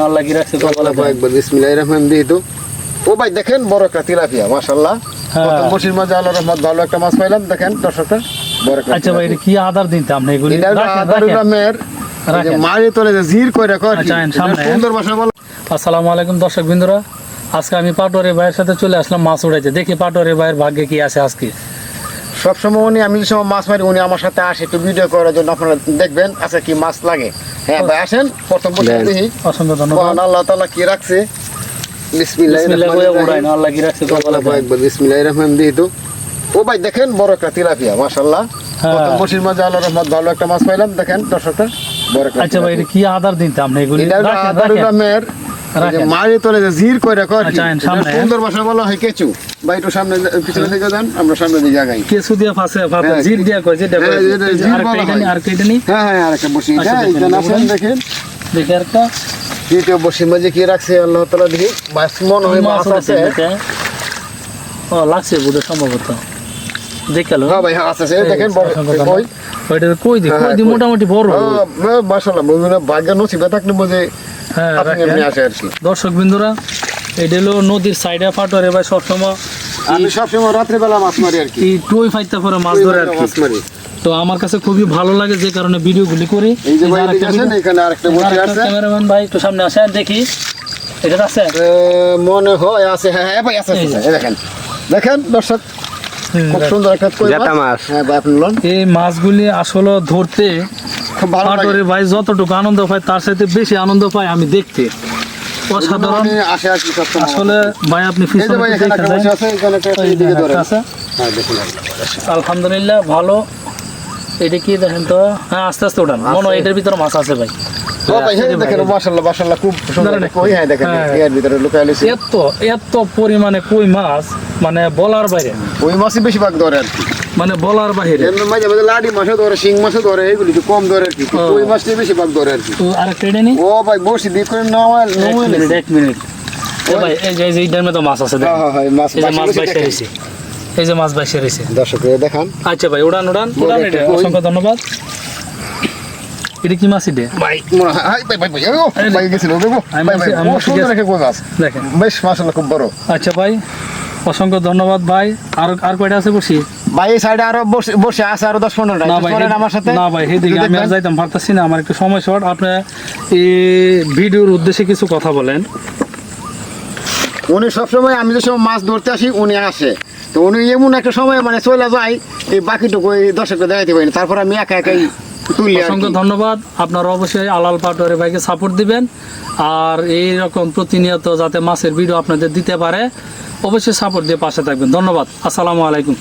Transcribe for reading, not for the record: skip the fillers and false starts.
আল্লাহ কি রাখছে কপালে একবার বিসমিল্লাহির রহমানির রহিম তো ও ভাই দেখেন বড় একটা তিলাপিয়া মাশাআল্লাহ প্রথম বসির মাঝে আল্লাহর রহমত ভালো একটা মাছ পাইলাম দেখেন দর্শকরা বড় একটা আচ্ছা ভাই এটা কি আদার দিতাম না এগুলি আদারুল্লাহের যে মারি তোলে যে জির কইরা কর আচ্ছা সামনে সুন্দর ভাষা বল। আসসালামু আলাইকুম দর্শক বিন্দুরা, আজকে আমি পাটোয়ারি ভাইয়ের সাথে চলে আসলাম মাছ উড়াইতে। দেখি পাটোয়ারি ভাইয়ের ভাগ্যে কি আছে আজকে। সবসময় উনি আমি যে সময় মাছ মারি উনি আমার সাথে আসে একটু ভিডিও করার জন্য, আপনারা দেখবেন আচ্ছা কি মাছ লাগে। হ্যাঁ ভাই আসেন প্রথম বসে দেখি অসংখ্য ধন্যবাদ। আল্লাহ তাআলা কি রাখছে বিসমিল্লাহির রহমানির রহিম আল্লাহ কি রাখছে কপালে একবার বিসমিল্লাহির রহমানির রহিম তো ও ভাই দেখেন বড় একটা তিলাপিয়া মাশাআল্লাহ প্রথম বসির মাঝে আল্লাহর রহমত ভালো একটা মাছ পাইলাম দেখেন দর্শকরা বড় একটা। আচ্ছা ভাই এটা কি আদার দিতাম না এগুলি আদারুল্লাহের যে মারি তোলে যে জির কইরা কর সামনে সুন্দর ভাষা বলা হয় কেচু ভাই একটু সামনে পিছনে থেকে যান আমরা সামনে দিকে আগাই কেসু দিয়া ফাসে ফাতে জির দিয়া কই যেটা আর কেটে নি। হ্যাঁ হ্যাঁ আরেকটা বসি এইখানে আসেন দেখেন দেখি আরেকটা দ্বিতীয় বসির মাঝে কি রাখছে আল্লাহ তাআলা দেখি মাছ মনে হয় মাছ আছে। ও লাগছে বুঝে সম্ভবত দেখালো। হ্যাঁ ভাই হ্যাঁ আছে দেখেন বড় কই ওইটা কই দি মোটামুটি বড় মাশাআল্লাহ বুঝুন ভাগ্য নসিবে থাকলে বুঝে হ্যাঁ আপনি এমনি আসে আর কি। দর্শক বিন্দুরা এটা হলো নদীর সাইডে পাটোয়ারি ভাই সবসময় আমি সবসময় রাত্রে বেলা মাছ মারি আর কি এই টই ফাইতে করে মাছ ধরে আর কি। মাছ মারি তো আমার কাছে খুবই ভালো লাগে যে কারণে ভিডিওগুলি করি। এই যে ভাই দেখেন এখানে আরেকটা বসে আছে ক্যামেরাম্যান ভাই একটু সামনে আসেন দেখি এটা আছে মনে হয় আছে। হ্যাঁ হ্যাঁ ভাই আছে দেখেন দেখেন দর্শক খুব সুন্দর একটা কই মাছ। হ্যাঁ ভাই আপনি লন এই মাছগুলি আসলে ধরতে খুব ভালো লাগে। পাটোয়ারি ভাই যতটুকু আনন্দ পায় তার সাথে বেশি আনন্দ পায় আমি দেখতে। অসাধারণ আসে আর কি সবসময়। আসলে ভাই আপনি এই যে ভাই এখানে একটা বসে আছে এখানে একটা দিকে ধরে আছে। হ্যাঁ দেখুন আলহামদুলিল্লাহ ভালো। এটা কি দেখেন তো, হ্যাঁ আস্তে আস্তে ওঠান মনে হয় এটার ভিতরে মাছ আছে ভাই। ও ভাই হ্যাঁ দেখেন মাশাআল্লাহ মাশাআল্লাহ খুব সুন্দর কই। হ্যাঁ দেখেন এর ভিতরে লুকায় আছে এত পরিমাণে কই মাছ মানে বলার বাইরে। ওই মাছই বেশি ভাগ ধরে আর কি, মানে বলার বাইরে। এর মাঝে মাঝে লাডি মাছও ধরে শিং মাছও ধরে এগুলি তো কম ধরে আর কি, ওই মাছটাই বেশি ভাগ ধরে আর কি। তো আরেকটা এটা নি ও ভাই বসি দিয়ে করে এক মিনিট এ ভাই এই যে এইটার মধ্যে মাছ আছে দেখেন। হ্যাঁ হ্যাঁ মাছ বাইশে রয়েছে, এই যে মাছ বাইশে রয়েছে দর্শক দেখান। আচ্ছা ভাই উড়ান এটা অসংখ্য ধন্যবাদ। এটা কি মাছ এটা ভাই হাই ভাই ভাই ভাই গেছিল দেখো ভাই ভাই খুব সুন্দর একটা কই মাছ দেখেন বেশ মাশাআল্লাহ খুব বড়। আচ্ছা ভাই অসংখ্য ধন্যবাদ ভাই। আর কয়টা আছে বসি ভাই এই সাইডে আরো বসে আছে আরো 10-15টা আমার সাথে। না ভাই সেদিকে আমি আর যাইতাম পারতাছি না, আমার একটু সময় শর্ট। আপনি এই ভিডিওর উদ্দেশ্যে কিছু কথা বলেন। উনি সবসময় আমি যে সময় মাছ ধরতে আসি উনি আসে, তো উনি এমন একটা সময় মানে চলে যায় এই বাকিটুকু এই দর্শককে দেখাইতে পারি না, তারপর আমি একা একাই তুলি। অসংখ্য ধন্যবাদ। আপনারা অবশ্যই আলাল পাটোয়ারি ভাইকে সাপোর্ট দিবেন, আর এই রকম প্রতিনিয়ত যাতে মাছের ভিডিও আপনাদের দিতে পারে অবশ্যই সাপোর্ট দিয়ে পাশে থাকবেন। ধন্যবাদ। আসসালামু আলাইকুম।